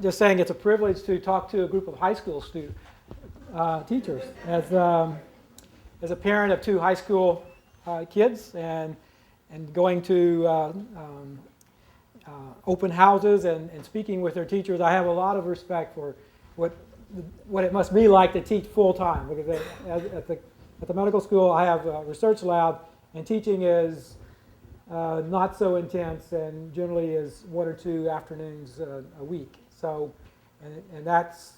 just saying it's a privilege to talk to a group of high school teachers. As a parent of 2 high school kids and going to open houses and speaking with their teachers, I have a lot of respect for what it must be like to teach full time. Because at the medical school, I have a research lab, and teaching is not so intense, and generally is 1 or 2 afternoons a week. So, and that's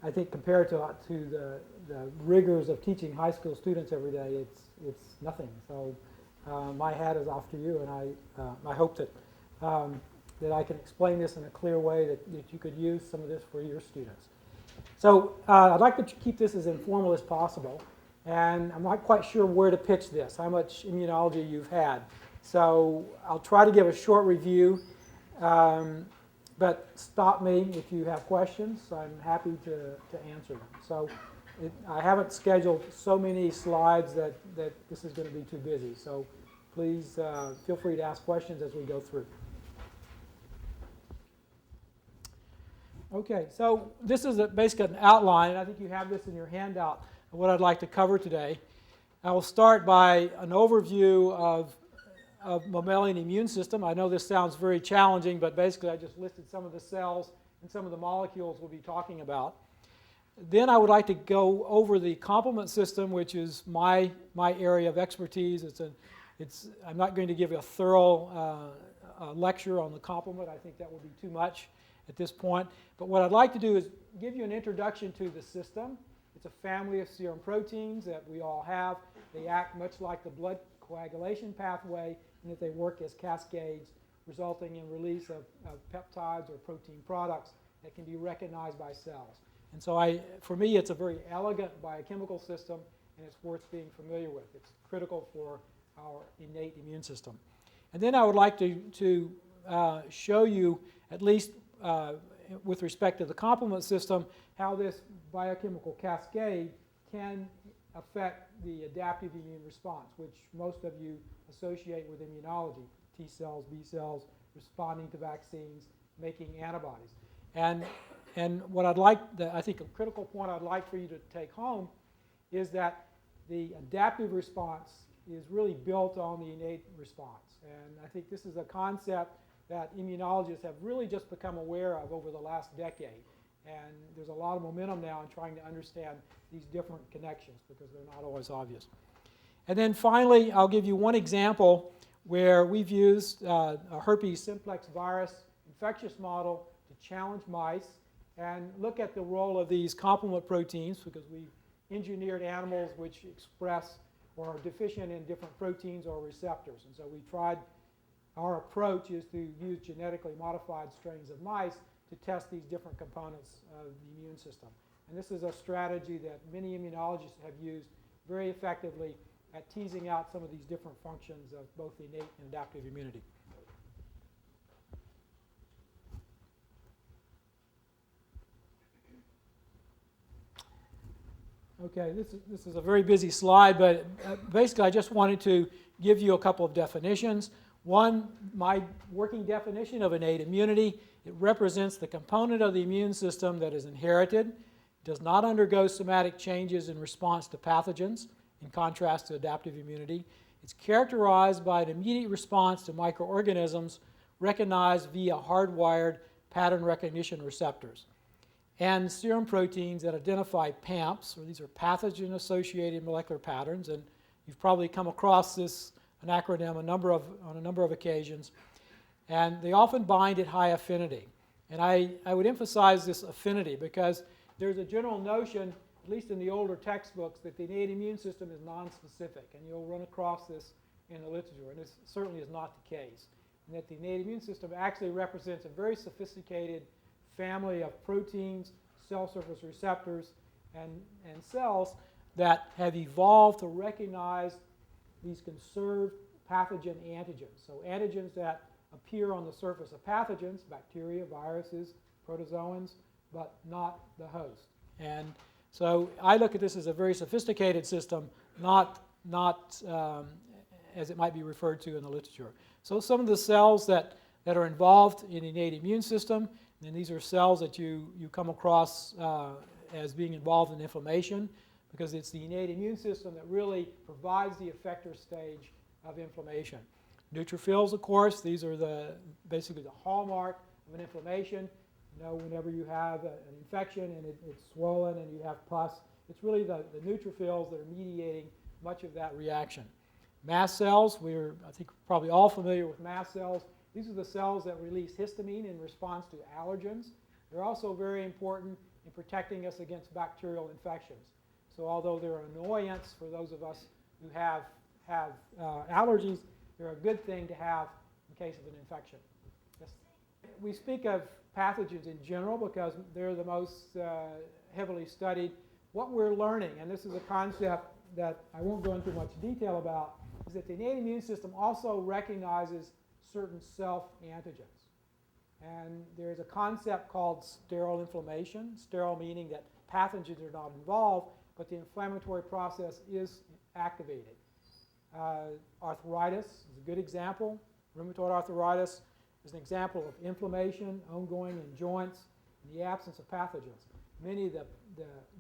I think compared to the rigors of teaching high school students every day, it's nothing. So, my hat is off to you, and I hope that that I can explain this in a clear way that you could use some of this for your students. So I'd like to keep this as informal as possible, and I'm not quite sure where to pitch this, how much immunology you've had. So I'll try to give a short review, but stop me if you have questions. I'm happy to answer them. So I haven't scheduled so many slides that this is going to be too busy. So please feel free to ask questions as we go through. Okay, so this is basically an outline, and I think you have this in your handout of what I'd like to cover today. I will start by an overview of mammalian immune system. I know this sounds very challenging, but basically I just listed some of the cells and some of the molecules we'll be talking about. Then I would like to go over the complement system, which is my area of expertise. I'm not going to give you a thorough lecture on the complement. I think that would be too much at this point. But what I'd like to do is give you an introduction to the system. It's a family of serum proteins that we all have. They act much like the blood coagulation pathway in that they work as cascades, resulting in release of peptides or protein products that can be recognized by cells. And so for me, it's a very elegant biochemical system, and it's worth being familiar with. It's critical for our innate immune system. And then I would like to show you, at least with respect to the complement system, how this biochemical cascade can affect the adaptive immune response, which most of you associate with immunology, T cells, B cells, responding to vaccines, making antibodies. And what I think a critical point I'd like for you to take home is that the adaptive response is really built on the innate response. And I think this is a concept that immunologists have really just become aware of over the last decade. And there's a lot of momentum now in trying to understand these different connections because they're not always obvious. And then finally, I'll give you one example where we've used a herpes simplex virus infectious model to challenge mice and look at the role of these complement proteins, because we've engineered animals which express or are deficient in different proteins or receptors. And so our approach is to use genetically modified strains of mice to test these different components of the immune system. And this is a strategy that many immunologists have used very effectively at teasing out some of these different functions of both innate and adaptive immunity. Okay, this is a very busy slide, but basically I just wanted to give you a couple of definitions. One, my working definition of innate immunity: it represents the component of the immune system that is inherited, does not undergo somatic changes in response to pathogens, in contrast to adaptive immunity. It's characterized by an immediate response to microorganisms recognized via hardwired pattern recognition receptors, and serum proteins that identify PAMPs, or these are pathogen-associated molecular patterns, and you've probably come across this an acronym on a number of occasions, and they often bind at high affinity. And I would emphasize this affinity because there's a general notion, at least in the older textbooks, that the innate immune system is nonspecific, and you'll run across this in the literature, and this certainly is not the case. And that the innate immune system actually represents a very sophisticated family of proteins, cell surface receptors, and cells that have evolved to recognize these conserved pathogen antigens. So antigens that appear on the surface of pathogens, bacteria, viruses, protozoans, but not the host. And so I look at this as a very sophisticated system, not as it might be referred to in the literature. So some of the cells that are involved in the innate immune system, And these are cells that you come across as being involved in inflammation, because it's the innate immune system that really provides the effector stage of inflammation. Neutrophils, of course, these are basically the hallmark of an inflammation. You know, whenever you have an infection and it's swollen and you have pus, it's really the neutrophils that are mediating much of that reaction. Mast cells, I think probably all familiar with mast cells. These are the cells that release histamine in response to allergens. They're also very important in protecting us against bacterial infections. So although they're an annoyance for those of us who have allergies, they're a good thing to have in case of an infection. Yes. We speak of pathogens in general because they're the most heavily studied. What we're learning, and this is a concept that I won't go into much detail about, is that the innate immune system also recognizes certain self-antigens. And there's a concept called sterile inflammation, sterile meaning that pathogens are not involved, but the inflammatory process is activated. Arthritis is a good example. Rheumatoid arthritis is an example of inflammation ongoing in joints in the absence of pathogens. Many of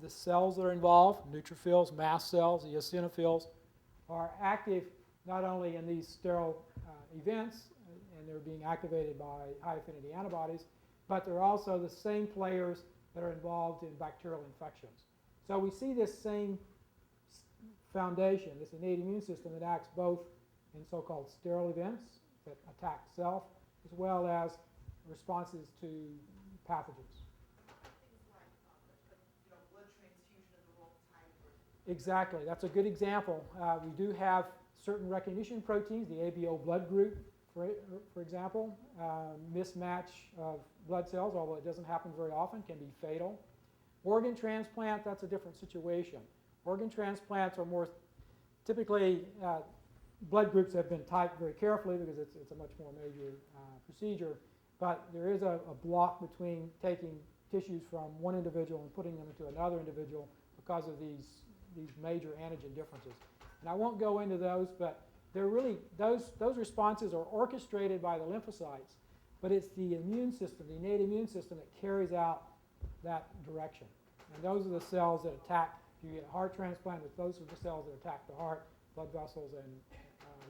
the cells that are involved, neutrophils, mast cells, eosinophils, are active not only in these sterile events, and they're being activated by high-affinity antibodies, but they're also the same players that are involved in bacterial infections. So we see this same foundation, this innate immune system that acts both in so-called sterile events that attack self, as well as responses to pathogens. Exactly. That's a good example. We do have certain recognition proteins, the ABO blood group, for example. Mismatch of blood cells, although it doesn't happen very often, can be fatal. Organ transplant, that's a different situation. Organ transplants are more typically, blood groups have been typed very carefully because it's a much more major procedure, but there is a block between taking tissues from one individual and putting them into another individual because of these major antigen differences. And I won't go into those, but they're really, those responses are orchestrated by the lymphocytes, but it's the immune system, the innate immune system, that carries out that direction. And those are the cells that attack. If you get a heart transplant, those are the cells that attack the heart, blood vessels, and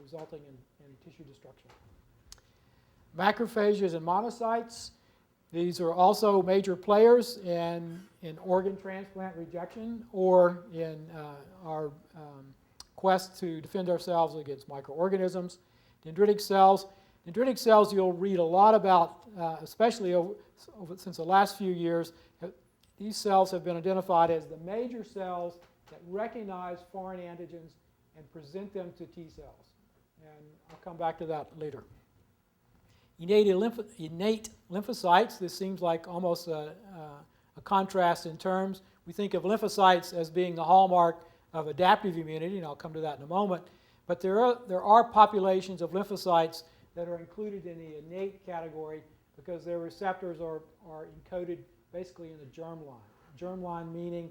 resulting in tissue destruction. Macrophages and monocytes, these are also major players in organ transplant rejection or in our quest to defend ourselves against microorganisms. Dendritic cells. Dendritic cells you'll read a lot about, especially since the last few years. These cells have been identified as the major cells that recognize foreign antigens and present them to T cells. And I'll come back to that later. Innate lymphocytes, this seems like almost a contrast in terms. We think of lymphocytes as being the hallmark of adaptive immunity, and I'll come to that in a moment. But there are populations of lymphocytes that are included in the innate category because their receptors are encoded basically in the germline. Germline meaning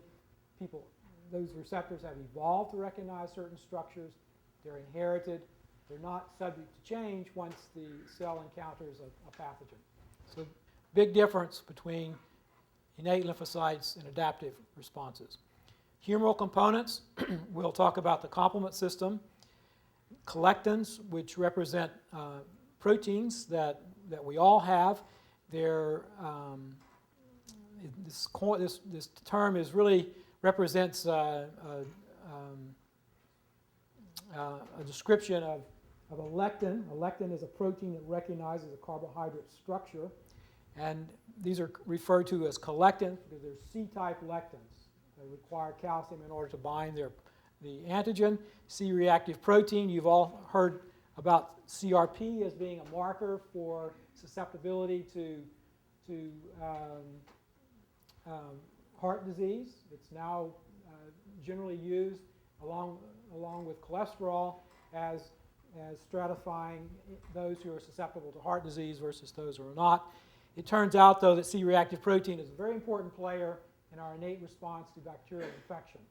those receptors have evolved to recognize certain structures. They're inherited. They're not subject to change once the cell encounters a pathogen. So big difference between innate lymphocytes and adaptive responses. Humoral components, we'll talk about the complement system. Collectins, which represent proteins that we all have. They're, this term represents a description of a lectin. A lectin is a protein that recognizes a carbohydrate structure. And these are referred to as collectins because they're C-type lectins. They require calcium in order to bind the antigen. C-reactive protein, you've all heard about CRP as being a marker for susceptibility to heart disease. It's now generally used along with cholesterol as stratifying those who are susceptible to heart disease versus those who are not. It turns out, though, that C-reactive protein is a very important player in our innate response to bacterial infection.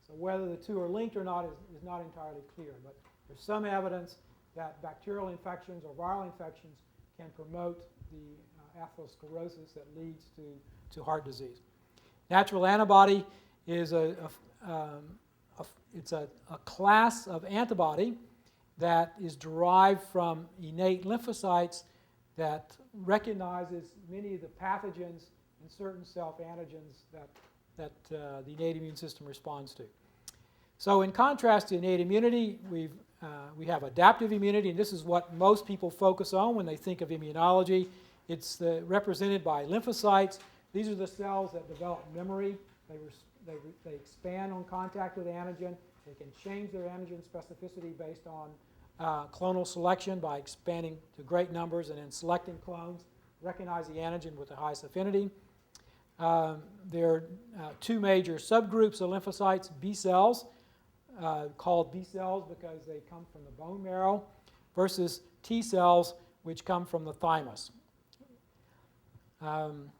So whether the two are linked or not is not entirely clear, but there's some evidence that bacterial infections or viral infections can promote the atherosclerosis that leads to heart disease. Natural antibody is it's a class of antibody that is derived from innate lymphocytes that recognizes many of the pathogens and certain self-antigens that the innate immune system responds to. So in contrast to innate immunity, we have adaptive immunity, and this is what most people focus on when they think of immunology. It's represented by lymphocytes. These are the cells that develop memory. They expand on contact with antigen. They can change their antigen specificity based on clonal selection by expanding to great numbers and then selecting clones, recognize the antigen with the highest affinity. There are two major subgroups of lymphocytes: B cells, called B cells because they come from the bone marrow, versus T cells, which come from the thymus. And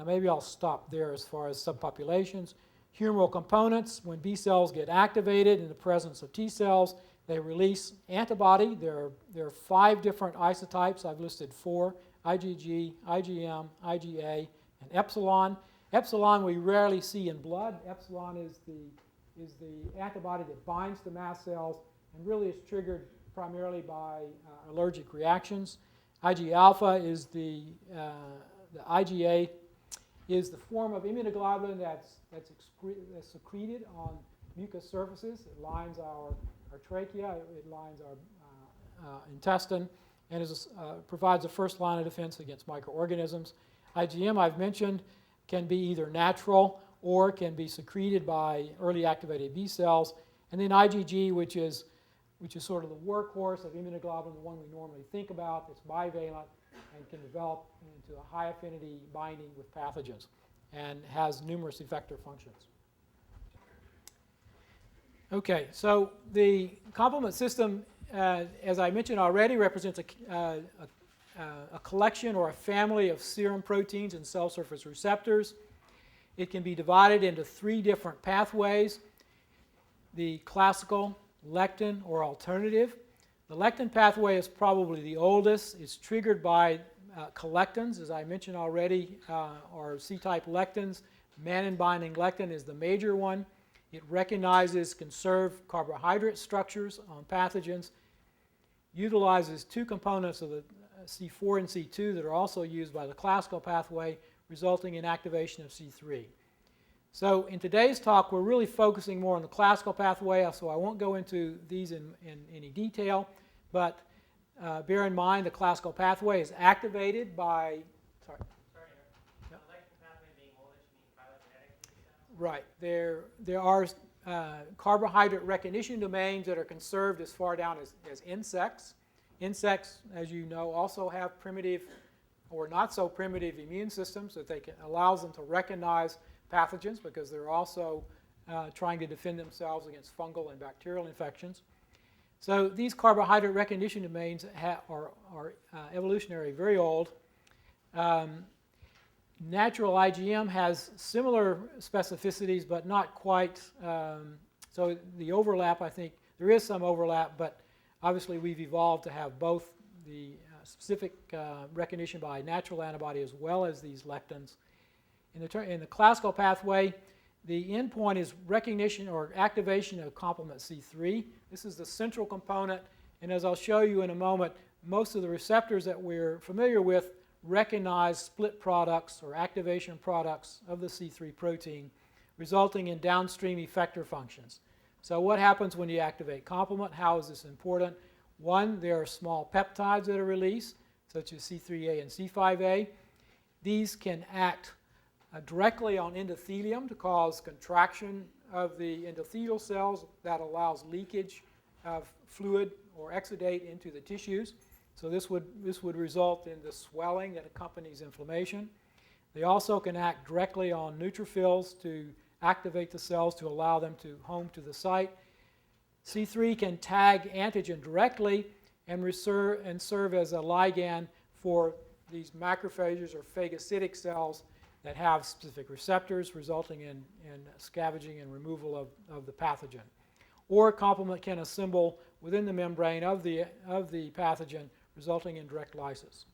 maybe I'll stop there as far as subpopulations. Humoral components: when B cells get activated in the presence of T cells, they release antibody. There are 5 different isotypes. I've listed 4: IgG, IgM, IgA, and epsilon. Epsilon we rarely see in blood. Epsilon is the antibody that binds to mast cells and really is triggered primarily by allergic reactions. Ig alpha is the IgA is the form of immunoglobulin that's secreted on mucous surfaces. It lines our trachea, it lines our intestine, and provides a first line of defense against microorganisms. IgM, I've mentioned, can be either natural or can be secreted by early activated B cells. And then IgG, which is sort of the workhorse of immunoglobulin, the one we normally think about. It's bivalent and can develop into a high affinity binding with pathogens and has numerous effector functions. Okay, so the complement system, as I mentioned already, represents a collection or a family of serum proteins and cell surface receptors. It can be divided into 3 different pathways: the classical, lectin, or alternative. The lectin pathway is probably the oldest. It's triggered by collectins, as I mentioned already, or C-type lectins. Mannan-binding lectin is the major one. It recognizes conserved carbohydrate structures on pathogens, utilizes 2 components of the C4 and C2 that are also used by the classical pathway, resulting in activation of C3. So in today's talk, we're really focusing more on the classical pathway, so I won't go into these in any detail, but bear in mind the classical pathway is activated by, Sorry, the lectin pathway being oldest, you mean phylogenetically? Right. There are carbohydrate recognition domains that are conserved as far down as insects. Insects, as you know, also have primitive or not so primitive immune systems that allows them to recognize pathogens because they're also trying to defend themselves against fungal and bacterial infections. So these carbohydrate recognition domains are evolutionary, very old. Natural IgM has similar specificities, but not quite. So the overlap, I think, there is some overlap, but obviously we've evolved to have both the specific recognition by natural antibody as well as these lectins. In the classical pathway, the endpoint is recognition or activation of complement C3. This is the central component, and as I'll show you in a moment, most of the receptors that we're familiar with recognize split products or activation products of the C3 protein, resulting in downstream effector functions. So what happens when you activate complement? How is this important? One, there are small peptides that are released, such as C3a and C5a. These can act directly on endothelium to cause contraction of the endothelial cells that allows leakage of fluid or exudate into the tissues. So this would result in the swelling that accompanies inflammation. They also can act directly on neutrophils to activate the cells to allow them to home to the site. C3 can tag antigen directly and serve as a ligand for these macrophages or phagocytic cells that have specific receptors, resulting in scavenging and removal of the pathogen. Or complement can assemble within the membrane of the pathogen, resulting in direct lysis.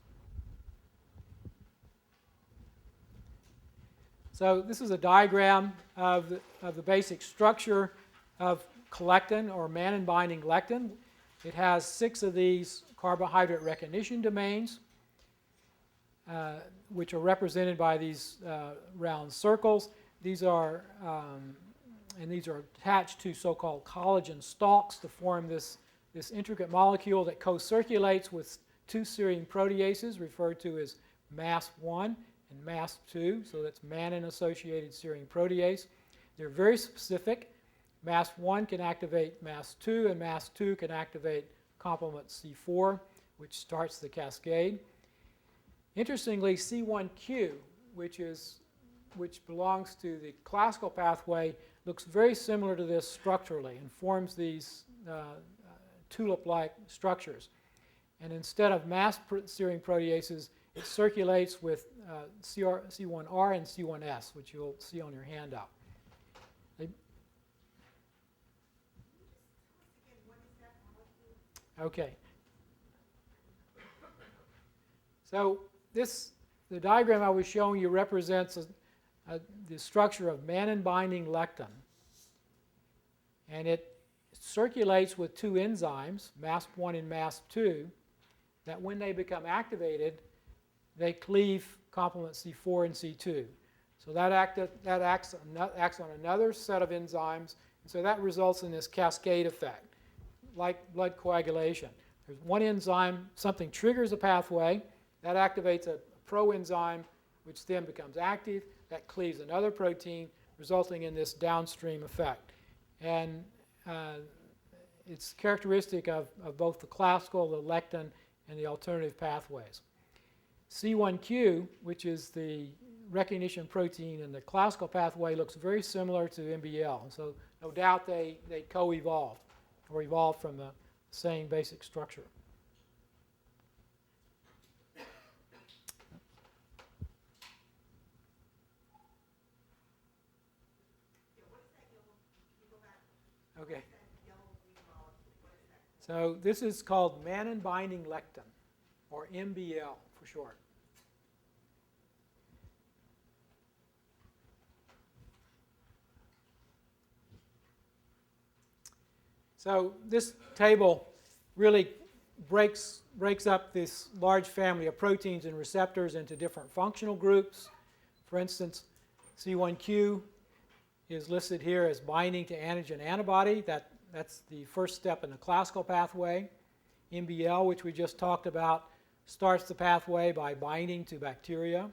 So this is a diagram of the basic structure of colectin, or mannan-binding lectin. It has 6 of these carbohydrate recognition domains, which are represented by these round circles. These are attached to so-called collagen stalks to form this intricate molecule that co-circulates with 2 serine proteases referred to as MASP1 and MASP2. So that's mannan-associated serine protease. They're very specific. MASP1 can activate MASP2, and MASP2 can activate complement C4, which starts the cascade. Interestingly, C1q, which belongs to the classical pathway, looks very similar to this structurally and forms these tulip-like structures. And instead of MASP serine proteases, it circulates with C1R and C1s, which you'll see on your handout. Okay. So the diagram I was showing you represents the structure of mannan-binding lectin. And it circulates with 2 enzymes, MASP1 and MASP2, that when they become activated, they cleave complement C4 and C2. So that acts on another set of enzymes, and so that results in this cascade effect, like blood coagulation. There's one enzyme, something triggers a pathway, that activates a proenzyme, which then becomes active, that cleaves another protein, resulting in this downstream effect. And it's characteristic of both the classical, the lectin, and the alternative pathways. C1q, which is the recognition protein in the classical pathway, looks very similar to MBL. So no doubt they co-evolved, or evolved from the same basic structure. Okay. So this is called mannan-binding lectin, or MBL for short. So this table really breaks up this large family of proteins and receptors into different functional groups. For instance, C1q is listed here as binding to antigen antibody. That's the first step in the classical pathway. MBL, which we just talked about, starts the pathway by binding to bacteria.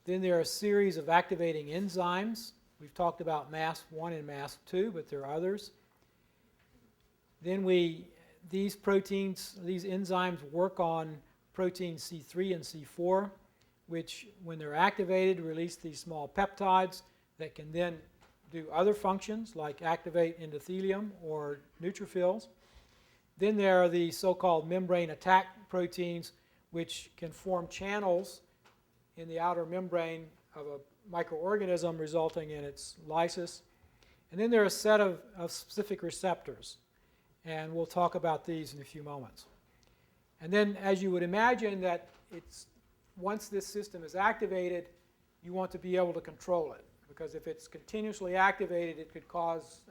Then there are a series of activating enzymes. We've talked about MASP1 and MASP2, but there are others. Then these enzymes work on protein C3 and C4, which when they're activated release these small peptides that can then do other functions like activate endothelium or neutrophils. Then there are the so-called membrane attack proteins, which can form channels in the outer membrane of a microorganism, resulting in its lysis. And then there are a set of specific receptors, and we'll talk about these in a few moments. And then, as you would imagine, that once this system is activated, you want to be able to control it, because if it's continuously activated, it could cause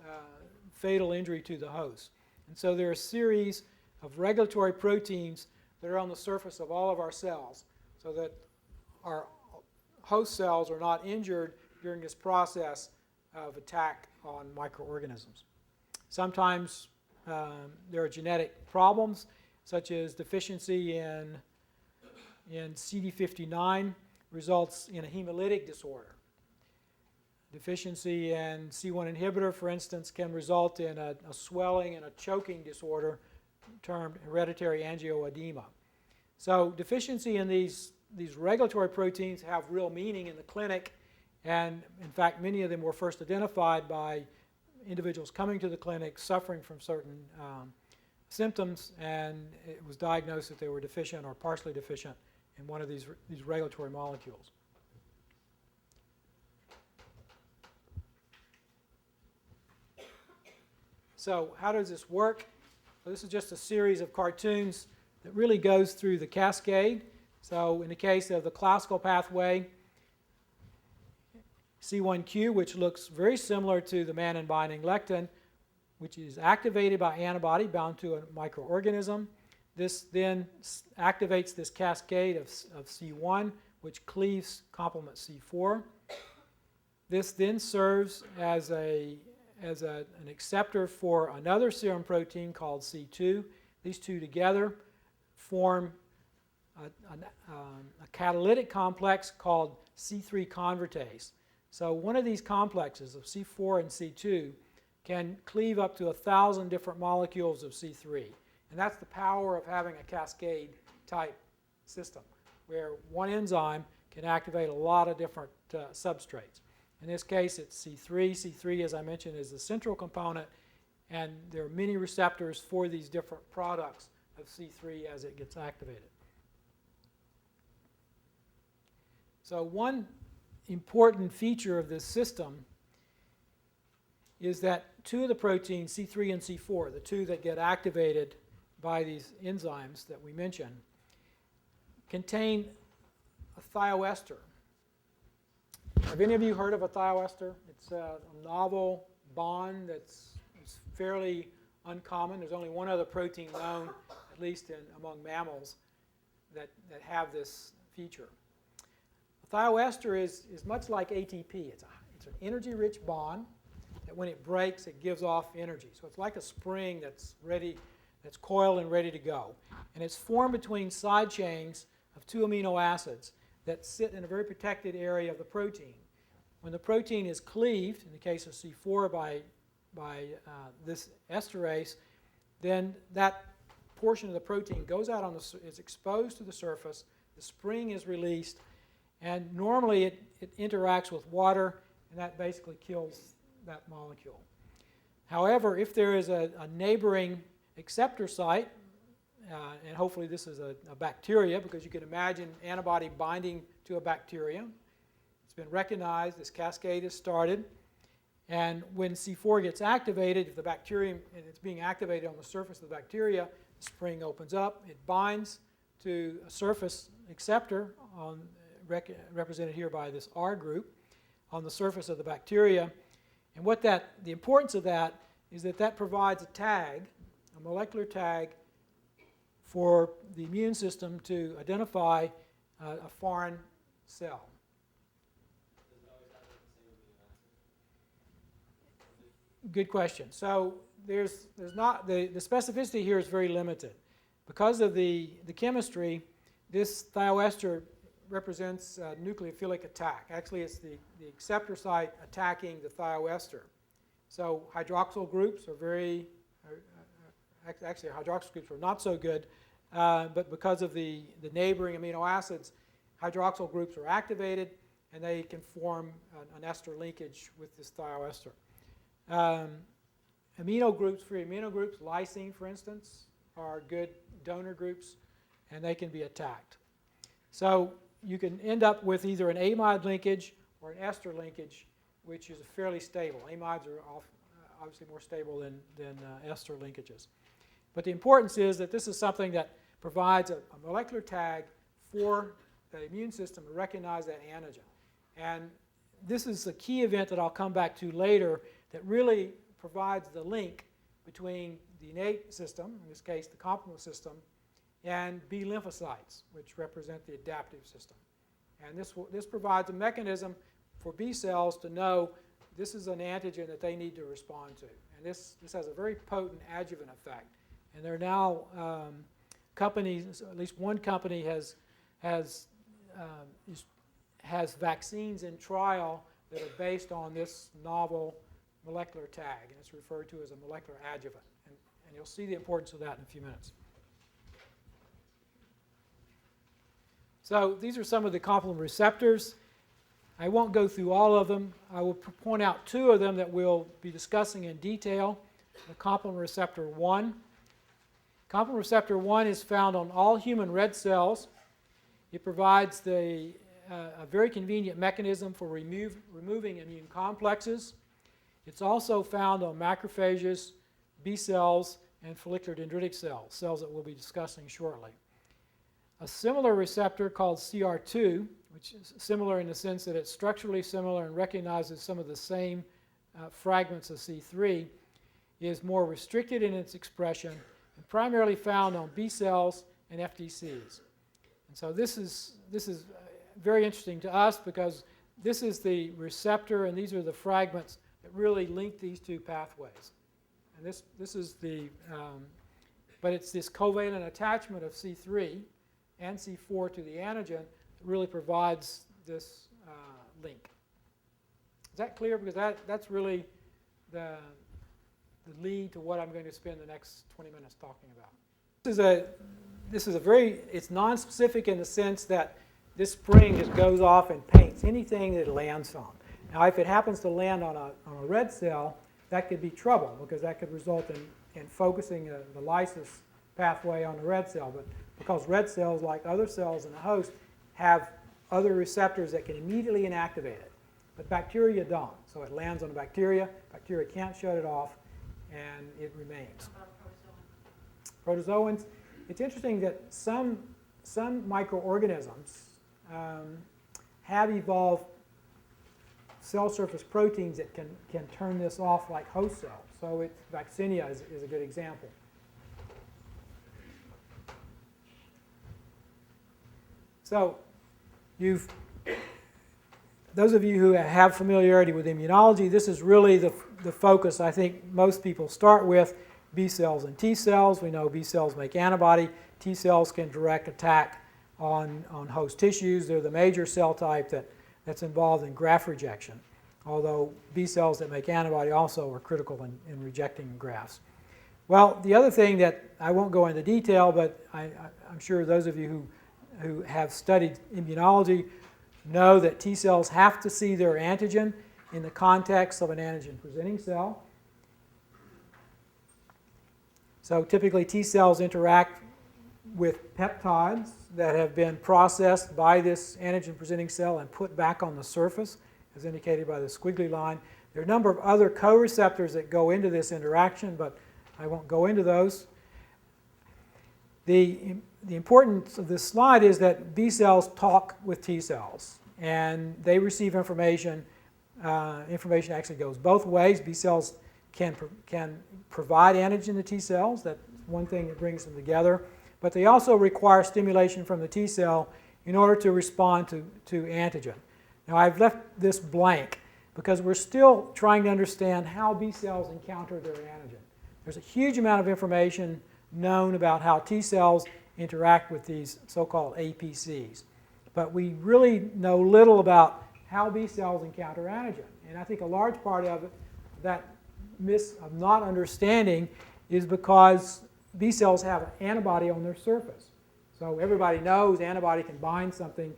fatal injury to the host. And so there are a series of regulatory proteins that are on the surface of all of our cells, so that our host cells are not injured during this process of attack on microorganisms. Sometimes there are genetic problems, such as deficiency in CD59 results in a hemolytic disorder. Deficiency in C1 inhibitor, for instance, can result in a swelling and a choking disorder termed hereditary angioedema. So deficiency in these regulatory proteins have real meaning in the clinic, and in fact many of them were first identified by individuals coming to the clinic suffering from certain symptoms, and it was diagnosed that they were deficient or partially deficient in one of these regulatory molecules. So how does this work? So this is just a series of cartoons that really goes through the cascade. So in the case of the classical pathway, C1q, which looks very similar to the mannan-binding lectin, which is activated by antibody bound to a microorganism. This then activates this cascade of C1, which cleaves complement C4. This then serves as an acceptor for another serum protein called C2. These two together form a catalytic complex called C3 convertase. So one of these complexes of C4 and C2 can cleave up to 1,000 different molecules of C3. And that's the power of having a cascade type system, where one enzyme can activate a lot of different substrates. In this case, it's C3. C3, as I mentioned, is the central component, and there are many receptors for these different products of C3 as it gets activated. So one important feature of this system is that two of the proteins, C3 and C4, the two that get activated by these enzymes that we mentioned, contain a thioester. Have any of you heard of a thioester? It's a novel bond that's fairly uncommon. There's only one other protein known, at least among mammals, that have this feature. A thioester is much like ATP. It's an energy-rich bond that when it breaks, it gives off energy. So it's like a spring that's coiled and ready to go. And it's formed between side chains of two amino acids that sit in a very protected area of the protein. When the protein is cleaved, in the case of C4 by this esterase, then that portion of the protein goes out is exposed to the surface, the spring is released, and normally it interacts with water, and that basically kills that molecule. However, if there is a neighboring acceptor site, and hopefully this is a bacteria, because you can imagine antibody binding to a bacteria. It's been recognized, this cascade is started, and when C4 gets activated, if the bacterium, and it's being activated on the surface of the bacteria, the spring opens up, it binds to a surface acceptor represented here by this R group on the surface of the bacteria. And the importance of that is that provides a tag, a molecular tag, for the immune system to identify a foreign cell. Does it always happen with the same amino acid? Good question. So there's not the specificity here is very limited. Because of the chemistry, this thioester represents a nucleophilic attack. Actually, it's the acceptor site attacking the thioester. So hydroxyl groups are actually hydroxyl groups are not so good, but because of the neighboring amino acids, hydroxyl groups are activated, and they can form an ester linkage with this thioester. Free amino groups, lysine, for instance, are good donor groups, and they can be attacked. So you can end up with either an amide linkage or an ester linkage, which is fairly stable. Amides are obviously more stable than ester linkages. But the importance is that this is something that provides a molecular tag for the immune system to recognize that antigen. And this is a key event that I'll come back to later that really provides the link between the innate system, in this case the complement system, and B lymphocytes, which represent the adaptive system. And this provides a mechanism for B cells to know this is an antigen that they need to respond to. And this has a very potent adjuvant effect. And there are now companies, at least one company has vaccines in trial that are based on this novel molecular tag, and it's referred to as a molecular adjuvant. And you'll see the importance of that in a few minutes. So these are some of the complement receptors. I won't go through all of them. I will point out two of them that we'll be discussing in detail. The complement receptor 1. Complement receptor 1 is found on all human red cells. It provides a very convenient mechanism for removing immune complexes. It's also found on macrophages, B cells, and follicular dendritic cells, cells that we'll be discussing shortly. a similar receptor called CR2, which is similar in the sense that it's structurally similar and recognizes some of the same fragments of C3, is more restricted in its expression and primarily found on B cells and FDCs. And so this is very interesting to us because this is the receptor and these are the fragments that really link these two pathways. And this is the, but it's this covalent attachment of C3 and C4 to the antigen that really provides this link. Is that clear? Because that's really the lead to what I'm going to spend the next 20 minutes talking about. This is a very, it's non-specific in the sense that this spring just goes off and paints anything that it lands on. Now, if it happens to land on a red cell, that could be trouble because that could result in focusing the lysis pathway on the red cell. But because red cells, like other cells in the host, have other receptors that can immediately inactivate it. But bacteria don't. So it lands on a bacteria. Bacteria can't shut it off, and it remains. Protozoans. It's interesting that some microorganisms have evolved cell surface proteins that can turn this off like host cells. So vaccinia is a good example. So those of you who have familiarity with immunology, this is really the focus I think most people start with. B cells and T cells. We know B cells make antibody. T cells can direct attack on host tissues. They're the major cell type that's involved in graft rejection, although B cells that make antibody also are critical in rejecting grafts. Well, the other thing that I won't go into detail, but I'm sure those of you who have studied immunology know that T cells have to see their antigen in the context of an antigen-presenting cell. So typically T cells interact with peptides that have been processed by this antigen-presenting cell and put back on the surface, as indicated by the squiggly line. There are a number of other co-receptors that go into this interaction, but I won't go into those. The importance of this slide is that B cells talk with T cells, and they receive information. Information actually goes both ways. B cells can provide antigen to T cells. That's one thing that brings them together. But they also require stimulation from the T cell in order to respond to antigen. Now, I've left this blank because we're still trying to understand how B cells encounter their antigen. There's a huge amount of information known about how T cells interact with these so-called APCs. But we really know little about how B cells encounter antigen. And I think a large part of it, that of not understanding, is because B cells have an antibody on their surface. So everybody knows antibody can bind something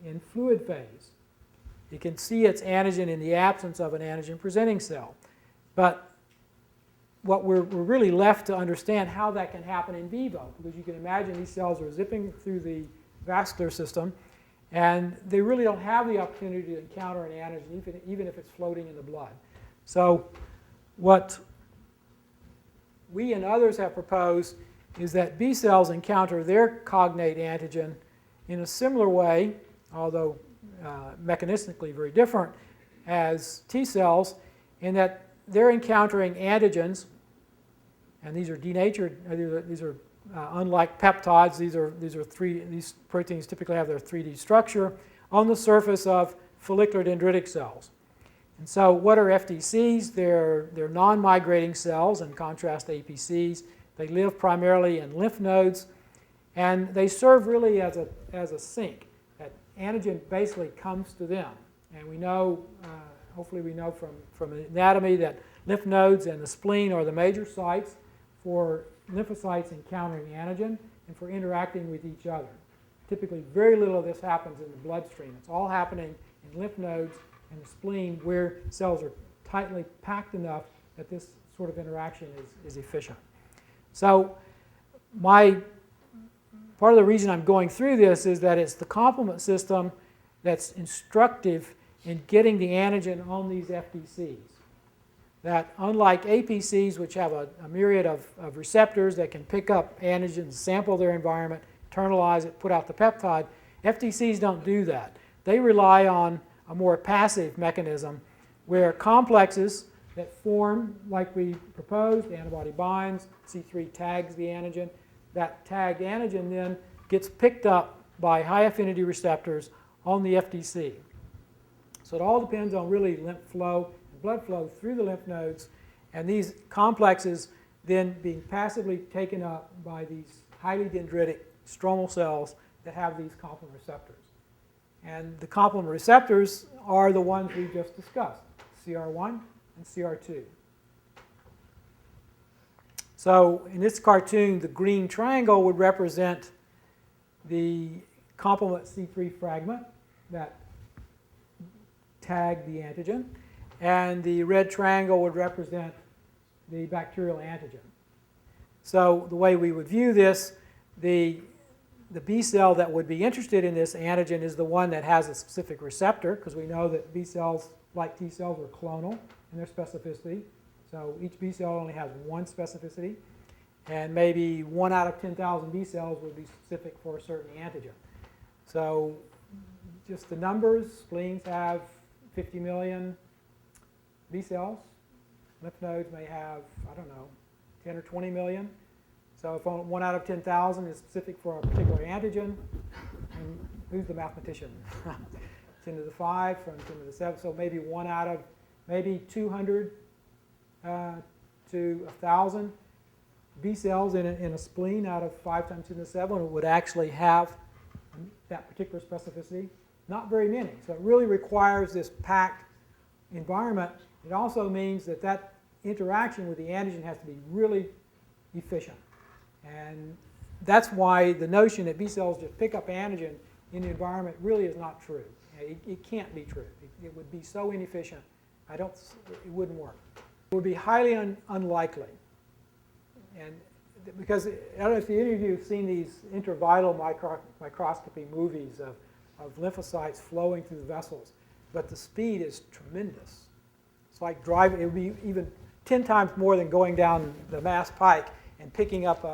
in fluid phase. You can see its antigen in the absence of an antigen-presenting cell. But what we're really left to understand how that can happen in vivo, because you can imagine these cells are zipping through the vascular system, and they really don't have the opportunity to encounter an antigen, even if it's floating in the blood. So what we and others have proposed is that B cells encounter their cognate antigen in a similar way, although mechanistically very different, as T cells, in that they're encountering antigens, and these are denatured. These are unlike peptides. These proteins typically have their 3D structure on the surface of follicular dendritic cells. And so what are FDCs? They're non-migrating cells, in contrast to APCs. They live primarily in lymph nodes, and they serve really as a sink. That antigen basically comes to them. And we know, hopefully we know from anatomy, that lymph nodes and the spleen are the major sites for lymphocytes encountering antigen and for interacting with each other. Typically, very little of this happens in the bloodstream. It's all happening in lymph nodes and the spleen, where cells are tightly packed enough that this sort of interaction is efficient. So part of the reason I'm going through this is that it's the complement system that's instructive in getting the antigen on these FDCs. That unlike APCs, which have a myriad of receptors that can pick up antigens, sample their environment, internalize it, put out the peptide. FDCs don't do that. They rely on a more passive mechanism where complexes that form like we proposed, the antibody binds, C3 tags the antigen. That tagged antigen then gets picked up by high affinity receptors on the FDC. So it all depends on really lymph flow and blood flow through the lymph nodes, and these complexes then being passively taken up by these highly dendritic stromal cells that have these complement receptors. And the complement receptors are the ones we just discussed, CR1 and CR2. So in this cartoon, the green triangle would represent the complement C3 fragment that tagged the antigen, and the red triangle would represent the bacterial antigen. So the way we would view this, the B cell that would be interested in this antigen is the one that has a specific receptor, because we know that B cells, like T cells, are clonal in their specificity. So each B cell only has one specificity, and maybe 1 out of 10,000 B cells would be specific for a certain antigen. So just the numbers, spleens have 50 million B cells. Lymph nodes may have, I don't know, 10 or 20 million. So if 1 out of 10,000 is specific for a particular antigen, and who's the mathematician? 10 to the 5 from 10 to the 7, so maybe 1 out of maybe 200 to 1,000 B cells in a spleen out of 5 times 10 to the 7 would actually have that particular specificity. Not very many. So it really requires this packed environment. It also means that that interaction with the antigen has to be really efficient. And that's why the notion that B cells just pick up antigen in the environment really is not true. It can't be true. It would be so inefficient. It wouldn't work. It would be highly unlikely. And because, I don't know if any of you have seen these intravital microscopy movies of lymphocytes flowing through the vessels, but the speed is tremendous. It's like driving, it would be even 10 times more than going down the Mass Pike and picking up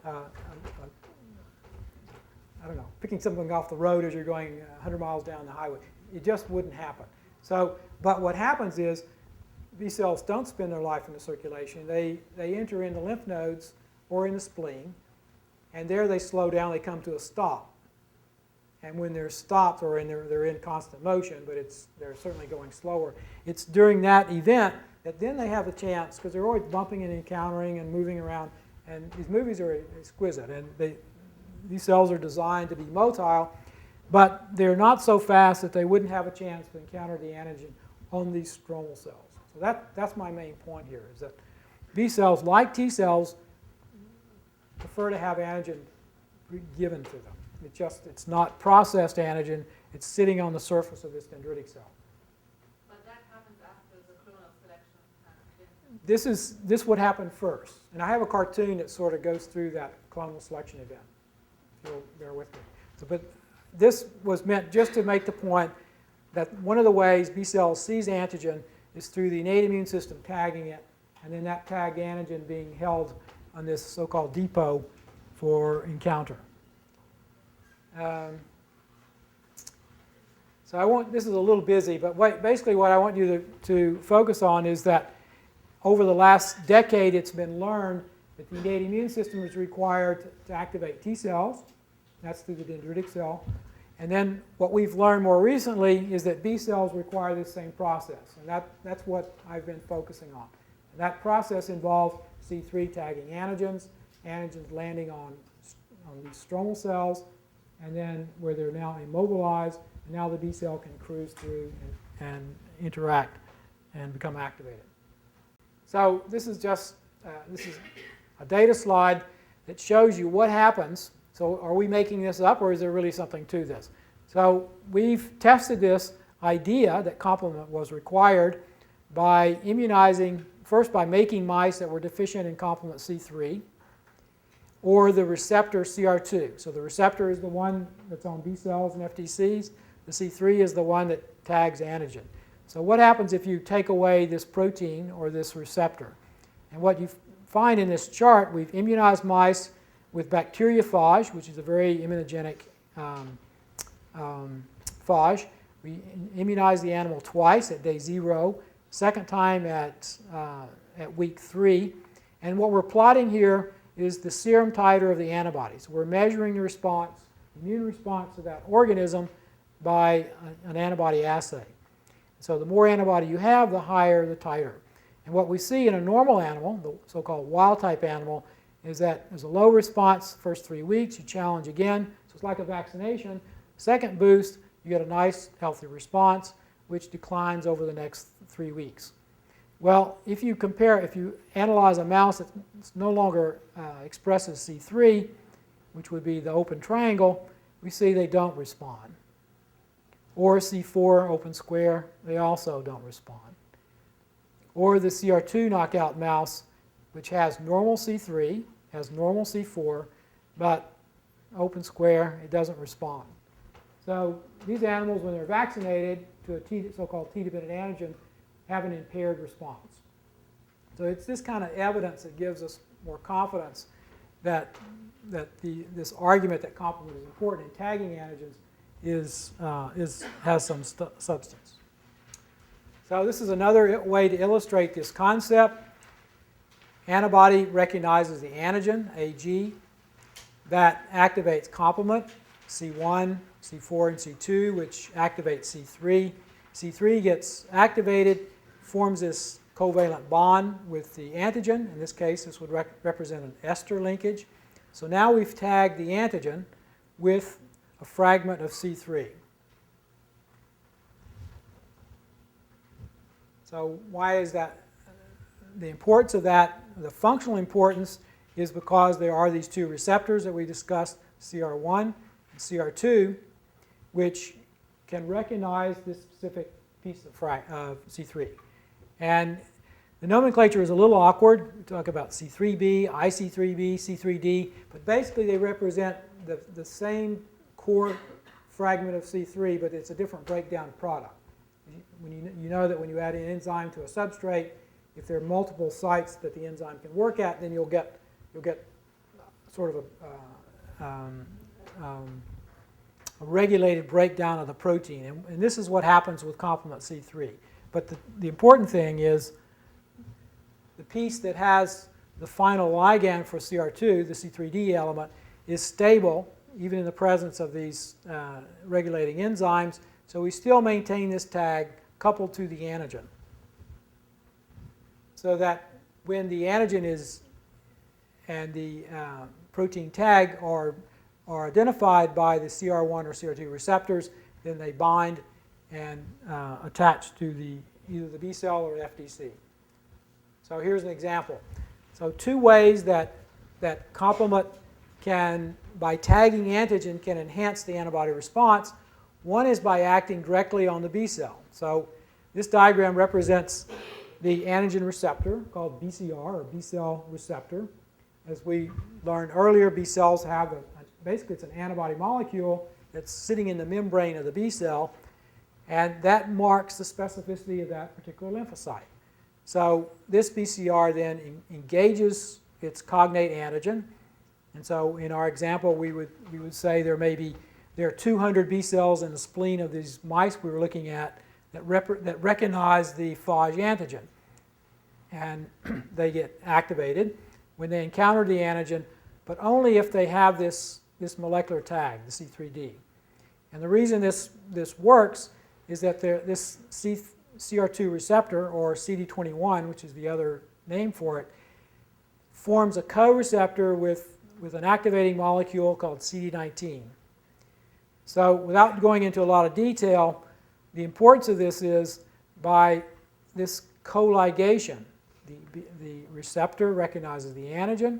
I don't know, picking something off the road as you're going 100 miles down the highway. It just wouldn't happen. So, but what happens is B cells don't spend their life in the circulation. They enter in the lymph nodes or in the spleen, and there they slow down, they come to a stop. And when they're stopped, or they're in constant motion, but they're certainly going slower, it's during that event that then they have a chance, because they're always bumping and encountering and moving around, and these movies are exquisite, and these cells are designed to be motile, but they're not so fast that they wouldn't have a chance to encounter the antigen on these stromal cells. So that's my main point here, is that B cells, like T cells, prefer to have antigen given to them. It's not processed antigen, it's sitting on the surface of this dendritic cell. But that happens after the clonal selection. This would happen first. And I have a cartoon that sort of goes through that clonal selection event, if you'll bear with me. So, but this was meant just to make the point that one of the ways B cells sees antigen is through the innate immune system tagging it, and then that tagged antigen being held on this so-called depot for encounter. So this is a little busy, but basically what I want you to focus on is that over the last decade it's been learned that the innate immune system is required to activate T cells. That's through the dendritic cell. And then what we've learned more recently is that B cells require this same process. And that's what I've been focusing on. And that process involves C3 tagging antigens landing on these stromal cells, and then where they're now immobilized, and now the B cell can cruise through and interact and become activated. So this is just this is a data slide that shows you what happens. So are we making this up, or is there really something to this? So we've tested this idea that complement was required by immunizing, first by making mice that were deficient in complement C3, or the receptor CR2. So the receptor is the one that's on B cells and FDCs. The C3 is the one that tags antigen. So what happens if you take away this protein or this receptor? And what you find in this chart, we've immunized mice with bacteriophage, which is a very immunogenic phage. We immunize the animal twice at day 0, second time at week 3. And what we're plotting here is the serum titer of the antibodies. We're measuring the response, immune response to that organism by an antibody assay. So the more antibody you have, the higher the titer. And what we see in a normal animal, the so-called wild-type animal, is that there's a low response the first 3 weeks. You challenge again. So it's like a vaccination. Second boost, you get a nice, healthy response, which declines over the next 3 weeks. Well, if you analyze a mouse that no longer expresses C3, which would be the open triangle, we see they don't respond. Or C4, open square, they also don't respond. Or the CR2 knockout mouse, which has normal C3, has normal C4, but open square, it doesn't respond. So these animals, when they're vaccinated to a so-called T-dependent antigen, have an impaired response. So it's this kind of evidence that gives us more confidence that this argument that complement is important in tagging antigens has some substance. So this is another way to illustrate this concept. Antibody recognizes the antigen, AG, that activates complement, C1, C4, and C2, which activates C3. C3 gets activated, forms this covalent bond with the antigen. In this case, this would represent an ester linkage. So now we've tagged the antigen with a fragment of C3. So why is that? The importance of that, the functional importance, is because there are these two receptors that we discussed, CR1 and CR2, which can recognize this specific piece of C3. And the nomenclature is a little awkward. We talk about C3b, IC3b, C3d, but basically they represent the same core fragment of C3, but it's a different breakdown product. You know that when you add an enzyme to a substrate, if there are multiple sites that the enzyme can work at, then you'll get sort of a regulated breakdown of the protein. And this is what happens with complement C3. But the important thing is the piece that has the final ligand for CR2, the C3d element, is stable even in the presence of these regulating enzymes. So we still maintain this tag coupled to the antigen. So that when the antigen and the protein tag are identified by the CR1 or CR2 receptors, then they bind and attach to either the B cell or FDC. So here's an example. So two ways that complement can, by tagging antigen, can enhance the antibody response. One is by acting directly on the B cell. So this diagram represents the antigen receptor called BCR, or B cell receptor. As we learned earlier, B cells have basically it's an antibody molecule that's sitting in the membrane of the B cell, and that marks the specificity of that particular lymphocyte. So this BCR then engages its cognate antigen, and so in our example we would say there are 200 B cells in the spleen of these mice we were looking at that recognize the phage antigen, and they get activated when they encounter the antigen, but only if they have this molecular tag, the C3d. And the reason this works is that this CR2 receptor, or CD21, which is the other name for it, forms a co-receptor with an activating molecule called CD19. So without going into a lot of detail, the importance of this is by this co-ligation, the receptor recognizes the antigen,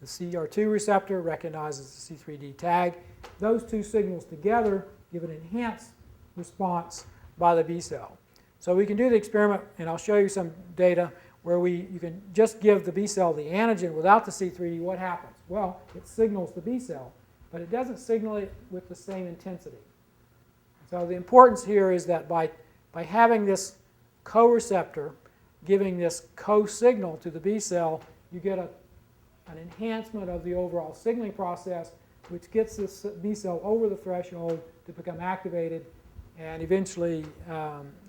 the CR2 receptor recognizes the C3d tag. Those two signals together give an enhanced response by the B cell. So we can do the experiment, and I'll show you some data where you can just give the B cell the antigen without the C3d. What happens? Well, it signals the B cell, but it doesn't signal it with the same intensity. So the importance here is that by having this co-receptor giving this co-signal to the B cell, you get an enhancement of the overall signaling process, which gets this B cell over the threshold to become activated and eventually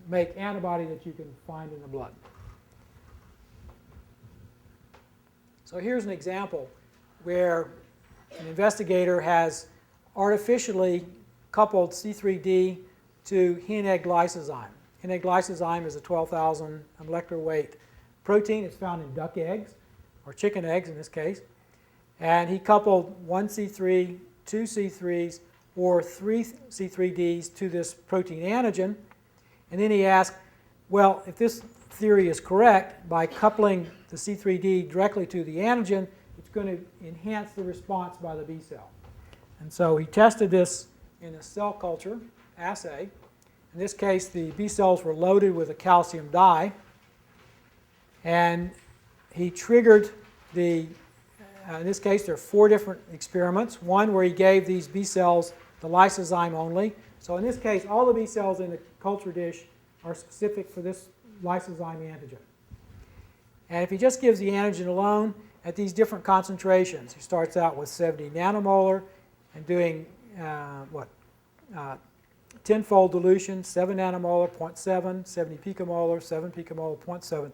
make antibody that you can find in the blood. So here's an example where an investigator has artificially coupled C3D to hen egg lysozyme. Hen egg lysozyme is a 12,000 molecular weight protein. It's found in duck eggs, or chicken eggs in this case. And he coupled one C3, two C3s, or three C3Ds to this protein antigen. And then he asked, well, if this theory is correct, by coupling the C3D directly to the antigen, it's going to enhance the response by the B cell. And so he tested this in a cell culture assay. In this case, the B cells were loaded with a calcium dye. And he triggered the, in this case, there are 4 different experiments. One where he gave these B cells the lysozyme only. So in this case, all the B cells in the culture dish are specific for this lysozyme antigen. And if he just gives the antigen alone at these different concentrations, he starts out with 70 nanomolar and doing, 10-fold dilution, 7 nanomolar, 0.7, 70 picomolar, 7 picomolar, 0.7.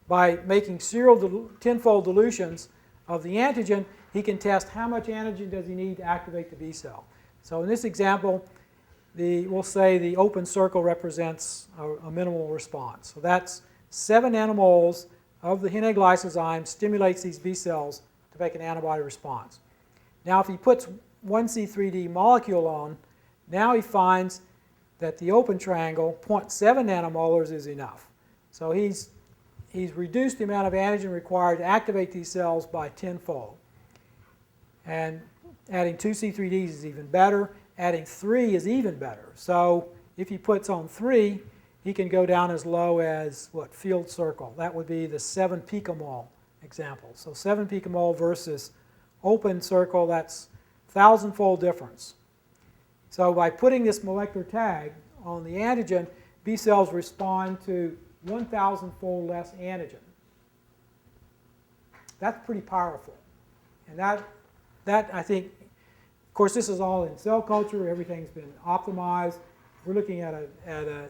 By making serial 10-fold dilutions of the antigen, he can test how much antigen does he need to activate the B cell. So in this example, we'll say the open circle represents a minimal response. So that's 7 nanomoles of the hen egg lysozyme stimulates these B cells to make an antibody response. Now if he puts one C3D molecule on, now he finds that the open triangle, 0.7 nanomolars, is enough. So he's reduced the amount of antigen required to activate these cells by 10-fold. And adding 2 C3Ds is even better. Adding 3 is even better. So if he puts on 3, he can go down as low as, field circle. That would be the 7 picomole example. So 7 picomole versus open circle, that's 1,000-fold difference. So by putting this molecular tag on the antigen, B cells respond to 1,000-fold less antigen. That's pretty powerful. And that I think, of course, this is all in cell culture. Everything's been optimized. We're looking at a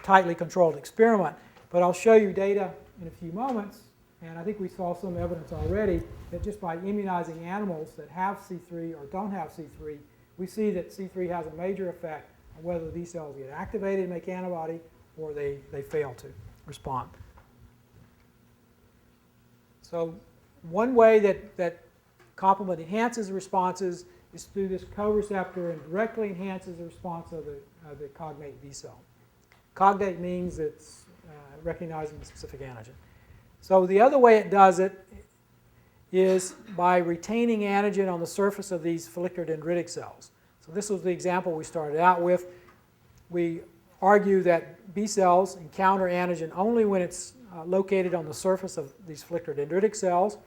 tightly controlled experiment. But I'll show you data in a few moments. And I think we saw some evidence already that just by immunizing animals that have C3 or don't have C3, we see that C3 has a major effect on whether these cells get activated and make antibody or they fail to respond. So one way that complement enhances responses is through this co-receptor and directly enhances the response of the cognate B cell. Cognate means it's recognizing the specific antigen. So the other way it does it is by retaining antigen on the surface of these follicular dendritic cells. So this was the example we started out with. We argue that B cells encounter antigen only when it's located on the surface of these follicular dendritic cells,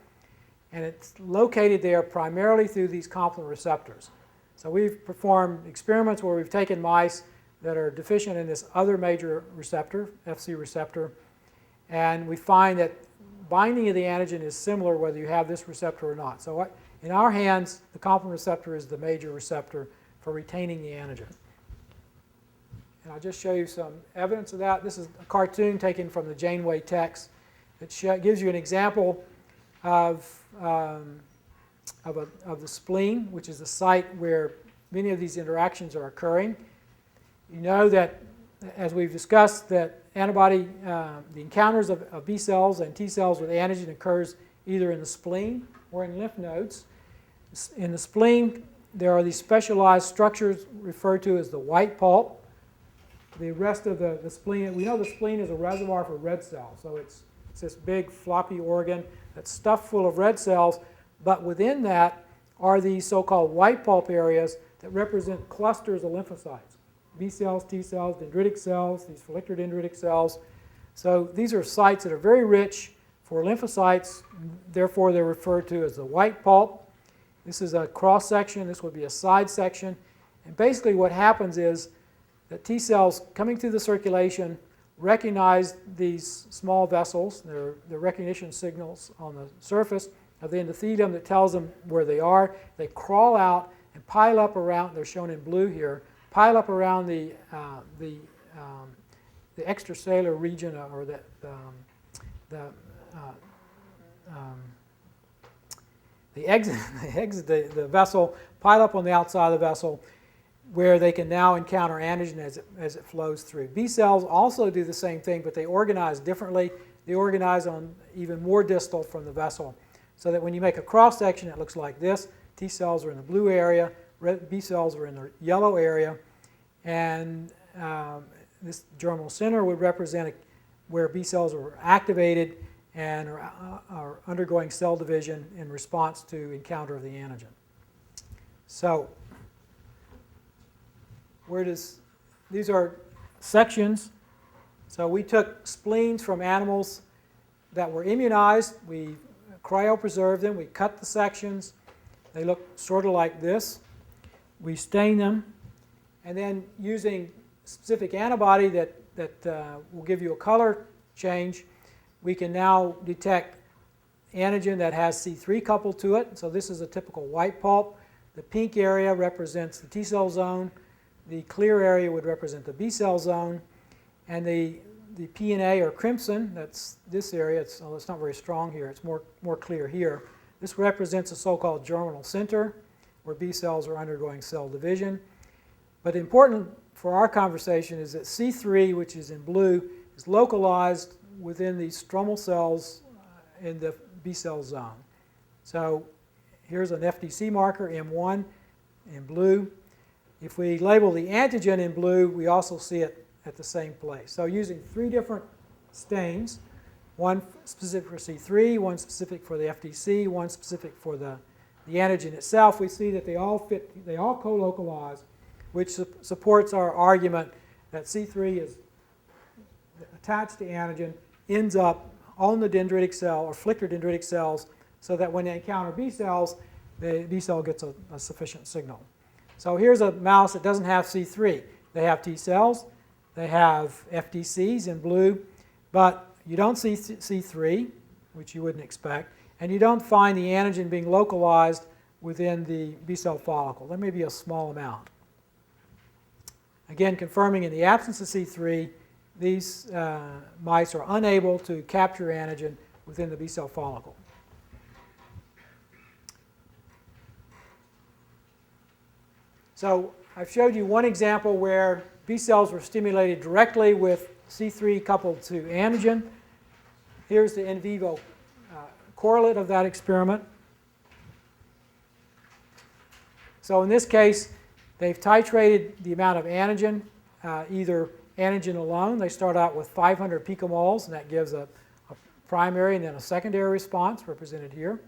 and it's located there primarily through these complement receptors. So we've performed experiments where we've taken mice that are deficient in this other major receptor, Fc receptor, and we find that binding of the antigen is similar whether you have this receptor or not. So in our hands, the complement receptor is the major receptor for retaining the antigen. And I'll just show you some evidence of that. This is a cartoon taken from the Janeway text that gives you an example of the spleen, which is the site where many of these interactions are occurring. You know that, as we've discussed, that antibody, the encounters of B cells and T cells with antigen occurs either in the spleen or in lymph nodes. In the spleen, there are these specialized structures referred to as the white pulp. The rest of the spleen, we know the spleen is a reservoir for red cells, so it's this big floppy organ that's stuffed full of red cells, but within that are these so-called white pulp areas that represent clusters of lymphocytes. B cells, T cells, dendritic cells, these follicular dendritic cells. So these are sites that are very rich for lymphocytes, therefore they're referred to as the white pulp. This is a cross section, this would be a side section, and basically what happens is that T cells coming through the circulation recognize these small vessels, their recognition signals on the surface, of the endothelium that tells them where they are. They crawl out and pile up around, they're shown in blue here, pile up around the extracellular region, or the exit the vessel, pile up on the outside of the vessel, where they can now encounter antigen as it flows through. B cells also do the same thing, but they organize differently. They organize on even more distal from the vessel, so that when you make a cross section, it looks like this. T cells are in the blue area, B cells are in the yellow area, and this germinal center would represent where B cells are activated and are undergoing cell division in response to encounter of the antigen. So, these are sections. So we took spleens from animals that were immunized. We cryopreserved them. We cut the sections. They look sort of like this. We stain them. And then using specific antibody that will give you a color change, we can now detect antigen that has C3 coupled to it. So this is a typical white pulp. The pink area represents the T cell zone. The clear area would represent the B cell zone. And the PNA, or crimson, that's this area. It's not very strong here. It's more clear here. This represents a so-called germinal center, where B cells are undergoing cell division. But important for our conversation is that C3, which is in blue, is localized within these stromal cells in the B cell zone. So here's an FDC marker, M1, in blue. If we label the antigen in blue, we also see it at the same place. So using 3 different stains, one specific for C3, one specific for the FDC, one specific for the antigen itself, we see that they all fit, they all co-localize, which supports our argument that C3 is attached to antigen, ends up on the dendritic cell or flicker dendritic cells, so that when they encounter B cells, the B cell gets a sufficient signal. So here's a mouse that doesn't have C3. They have T cells, they have FDCs in blue, but you don't see C3, which you wouldn't expect, and you don't find the antigen being localized within the B cell follicle. There may be a small amount. Again, confirming in the absence of C3, these mice are unable to capture antigen within the B cell follicle. So I've showed you one example where B cells were stimulated directly with C3 coupled to antigen. Here's the in vivo correlate of that experiment. So in this case, they've titrated the amount of antigen, either antigen alone. They start out with 500 picomoles, and that gives a primary and then a secondary response, represented here.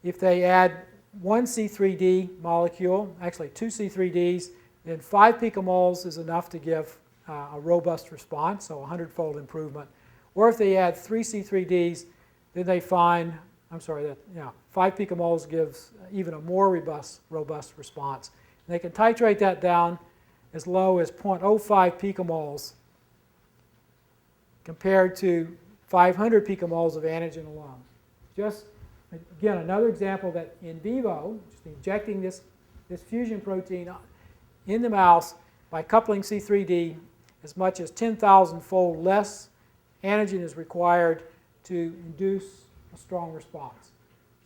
If they add one C3D molecule, actually 2 C3Ds, then 5 picomoles is enough to give a robust response, so a 100-fold improvement. Or if they add 3 C3Ds, then they find, 5 picomoles gives even a more robust response. And they can titrate that down as low as 0.05 picomoles compared to 500 picomoles of antigen alone. Just, again, another example that in vivo, just injecting this fusion protein in the mouse by coupling C3D, as much as 10,000-fold less antigen is required to induce a strong response.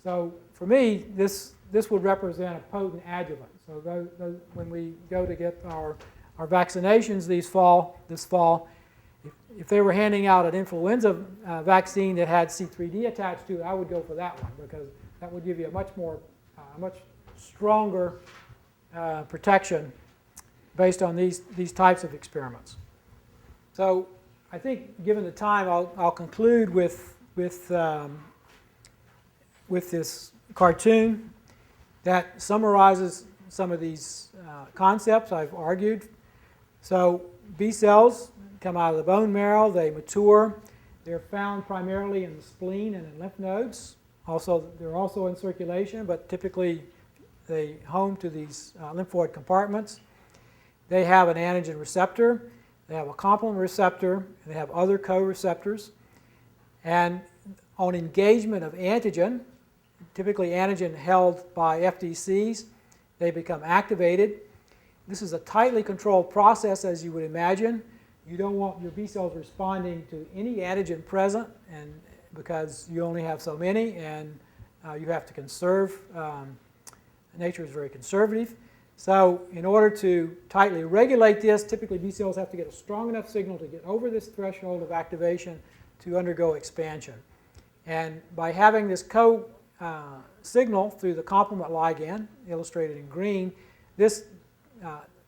So for me, this would represent a potent adjuvant. So when we go to get our vaccinations this fall, if they were handing out an influenza vaccine that had C3D attached to it, I would go for that one, because that would give you a much stronger protection based on these types of experiments. So I think, given the time, I'll conclude with this cartoon that summarizes some of these concepts I've argued. So B cells come out of the bone marrow, they mature, they're found primarily in the spleen and in lymph nodes. They're also in circulation, but typically they home to these lymphoid compartments. They have an antigen receptor, they have a complement receptor, and they have other co-receptors. And on engagement of antigen, typically antigen held by FDCs. They become activated. This is a tightly controlled process, as you would imagine. You don't want your B cells responding to any antigen present, and because you only have so many, and you have to conserve. Nature is very conservative. So in order to tightly regulate this, typically B cells have to get a strong enough signal to get over this threshold of activation to undergo expansion. And by having this signal through the complement ligand, illustrated in green, this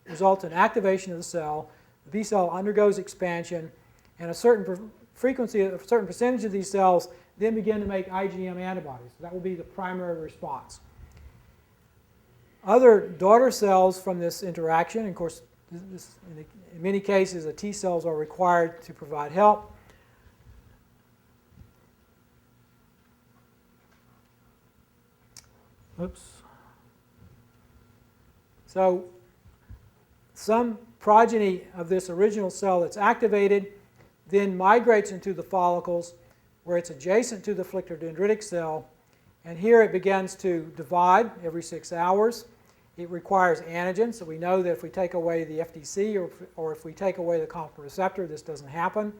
results in activation of the cell. The B cell undergoes expansion, and a certain frequency, a certain percentage of these cells then begin to make IgM antibodies. That will be the primary response. Other daughter cells from this interaction, and of course, in many cases, the T cells are required to provide help. Oops. So some progeny of this original cell that's activated then migrates into the follicles where it's adjacent to the follicular dendritic cell, and here it begins to divide every 6 hours. It requires antigen, so we know that if we take away the FDC or if we take away the complement receptor, this doesn't happen.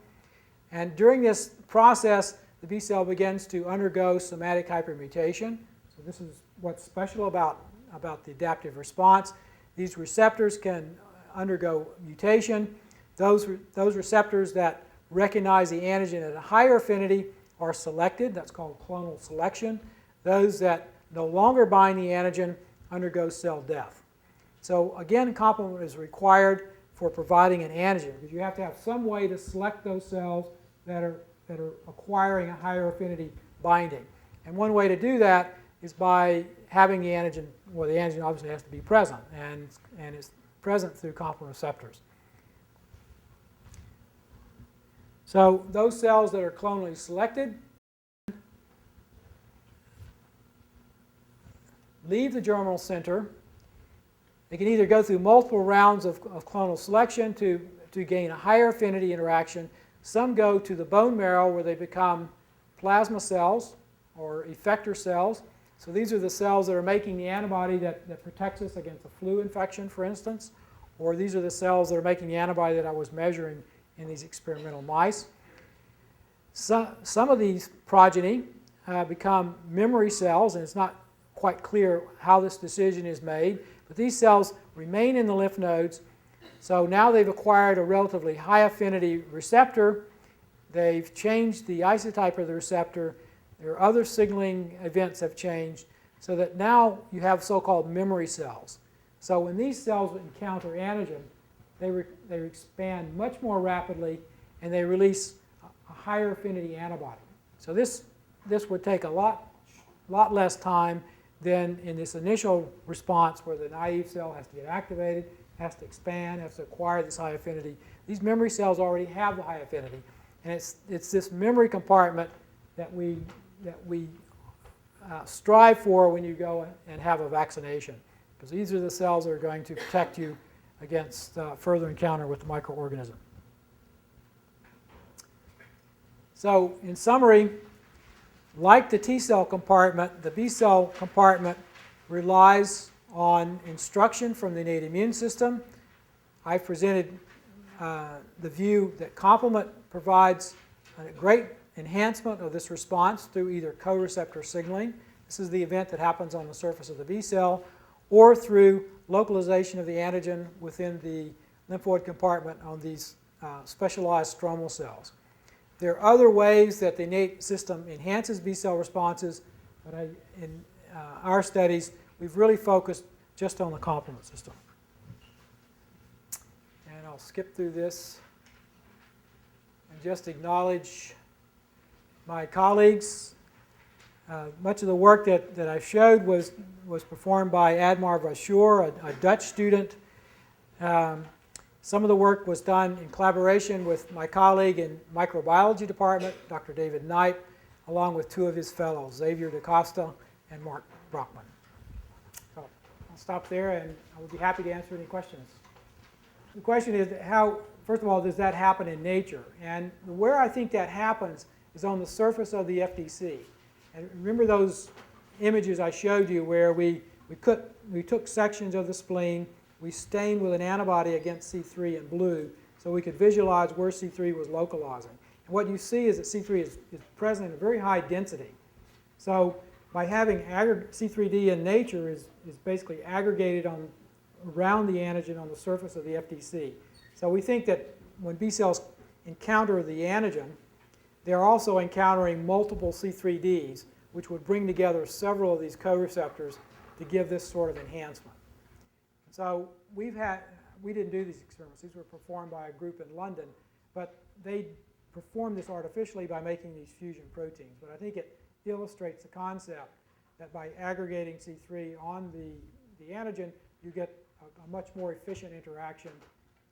And during this process, the B cell begins to undergo somatic hypermutation. So this is what's special about the adaptive response. These receptors can undergo mutation. Those receptors that recognize the antigen at a higher affinity are selected. That's called clonal selection. Those that no longer bind the antigen undergo cell death. So again, complement is required for providing an antigen, because you have to have some way to select those cells that are acquiring a higher affinity binding. And one way to do that is by having the antigen, well, the antigen obviously has to be present, and it's present through complement receptors. So those cells that are clonally selected leave the germinal center. They can either go through multiple rounds of clonal selection to gain a higher affinity interaction. Some go to the bone marrow where they become plasma cells or effector cells. So these are the cells that are making the antibody that protects us against a flu infection, for instance. Or these are the cells that are making the antibody that I was measuring in these experimental mice. Some of these progeny become memory cells, and it's not quite clear how this decision is made, but these cells remain in the lymph nodes. So now they've acquired a relatively high affinity receptor. They've changed the isotype of the receptor. Their other signaling events have changed, so that now you have so-called memory cells. So when these cells encounter antigen, they expand much more rapidly, and they release a higher affinity antibody. So this would take a lot less time than in this initial response where the naive cell has to get activated, has to expand, has to acquire this high affinity. These memory cells already have the high affinity, and it's this memory compartment that we strive for when you go and have a vaccination, because these are the cells that are going to protect you against further encounter with the microorganism. So in summary, like the T cell compartment, the B cell compartment relies on instruction from the innate immune system. I presented the view that complement provides a great enhancement of this response through either co-receptor signaling. This is the event that happens on the surface of the B cell, or through localization of the antigen within the lymphoid compartment on these specialized stromal cells. There are other ways that the innate system enhances B cell responses, but in our studies, we've really focused just on the complement system. And I'll skip through this and just acknowledge my colleagues. Much of the work that I showed was performed by Admar Vachour, a Dutch student. Some of the work was done in collaboration with my colleague in microbiology department, Dr. David Knipe, along with two of his fellows, Xavier da Costa and Mark Brockman. So I'll stop there, and I would be happy to answer any questions. The question is, how, first of all, does that happen in nature? And where I think that happens is on the surface of the FDC. And remember those images I showed you where we took sections of the spleen, we stained with an antibody against C3 in blue, so we could visualize where C3 was localizing. And what you see is that C3 is present in a very high density. So by having C3d in nature is basically aggregated around the antigen on the surface of the FDC. So we think that when B cells encounter the antigen, they're also encountering multiple C3ds, which would bring together several of these co-receptors to give this sort of enhancement. So we didn't do these experiments. These were performed by a group in London, but they performed this artificially by making these fusion proteins. But I think it illustrates the concept that by aggregating C3 on the antigen, you get a much more efficient interaction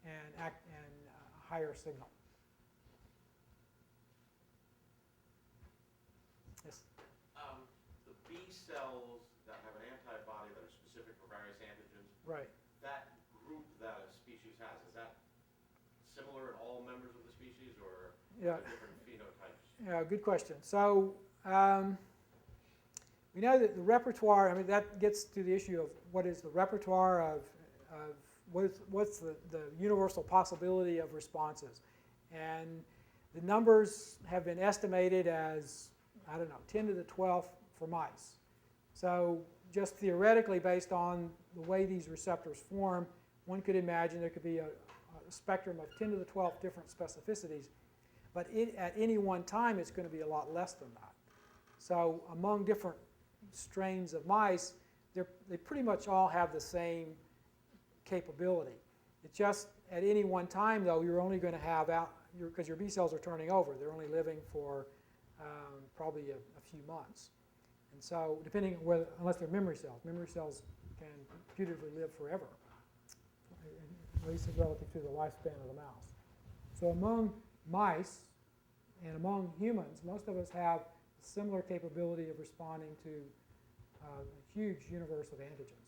and a higher signal. Yes? The B cells that have an antibody that are specific for various antigens, Right. that group that a species has, is that similar in all members of the species, or Yeah. different phenotypes? Yeah, good question. So we know that the repertoire, I mean, that gets to the issue of what is the repertoire of what's the universal possibility of responses. And the numbers have been estimated as, I don't know, 10 to the 12th for mice. So just theoretically, based on the way these receptors form, one could imagine there could be a spectrum of 10 to the 12th different specificities. But at any one time, it's going to be a lot less than that. So among different strains of mice, they pretty much all have the same capability. It's just at any one time, though, you're only going to have because your B cells are turning over. They're only living for probably a few months. And so depending on whether, unless they're memory cells can putatively live forever, at least relative to the lifespan of the mouse. So among mice and among humans, most of us have a similar capability of responding to a huge universe of antigens.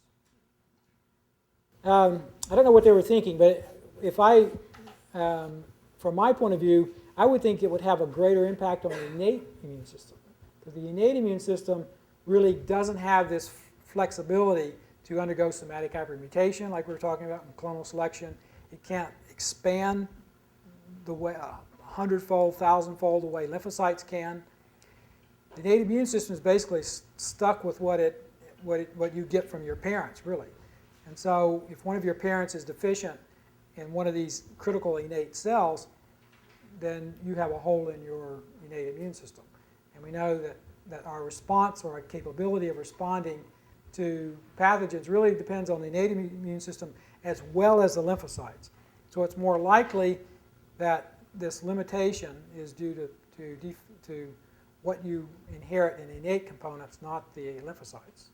I don't know what they were thinking, but if from my point of view, I would think it would have a greater impact on the innate immune system. Because the innate immune system really doesn't have this flexibility to undergo somatic hypermutation like we were talking about in clonal selection. It can't expand the way 100-fold, 1,000-fold the way lymphocytes can. The innate immune system is basically stuck with what you get from your parents, really. And so if one of your parents is deficient in one of these critical innate cells, then you have a hole in your innate immune system. And we know that our response or our capability of responding to pathogens really depends on the innate immune system as well as the lymphocytes. So it's more likely that this limitation is due to what you inherit in innate components, not the lymphocytes.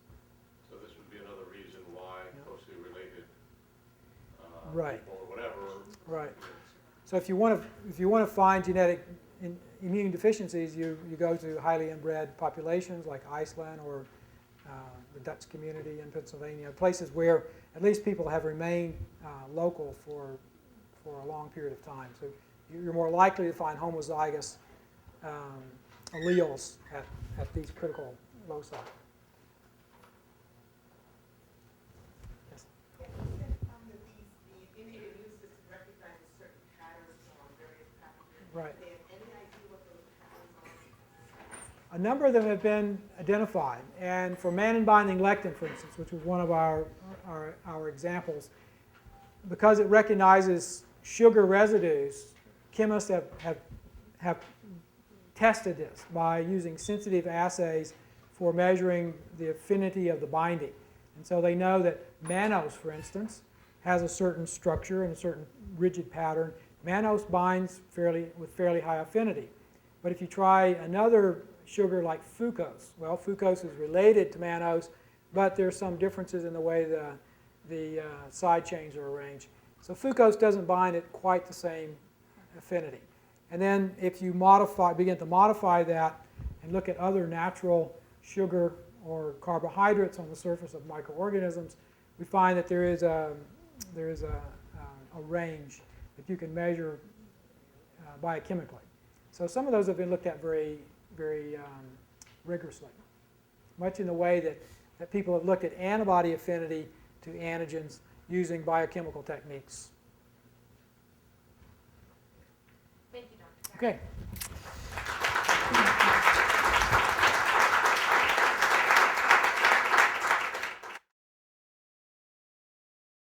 So this would be another reason why closely related Right. people or whatever. Right. So if you want to find genetic immune deficiencies, you go to highly inbred populations like Iceland or the Dutch community in Pennsylvania, places where at least people have remained local for a long period of time. So you're more likely to find homozygous alleles at these critical loci. Yes? Yeah, you said that the innate immune system recognizes certain patterns on various pathogens. Right. Do they have any idea what those patterns are? A number of them have been identified. And for mannan-binding lectin, for instance, which was one of our examples, because it recognizes sugar residues, chemists have tested this by using sensitive assays for measuring the affinity of the binding. And so they know that mannose, for instance, has a certain structure and a certain rigid pattern. Mannose binds with fairly high affinity. But if you try another sugar like fucose, well, fucose is related to mannose, but there's some differences in the way the side chains are arranged. So fucose doesn't bind at quite the same affinity. And then if you begin to modify that and look at other natural sugar or carbohydrates on the surface of microorganisms, we find that there is a range that you can measure biochemically. So some of those have been looked at very, very rigorously. much in the way that people have looked at antibody affinity to antigens using biochemical techniques. Thank you, Dr. Carroll. Okay.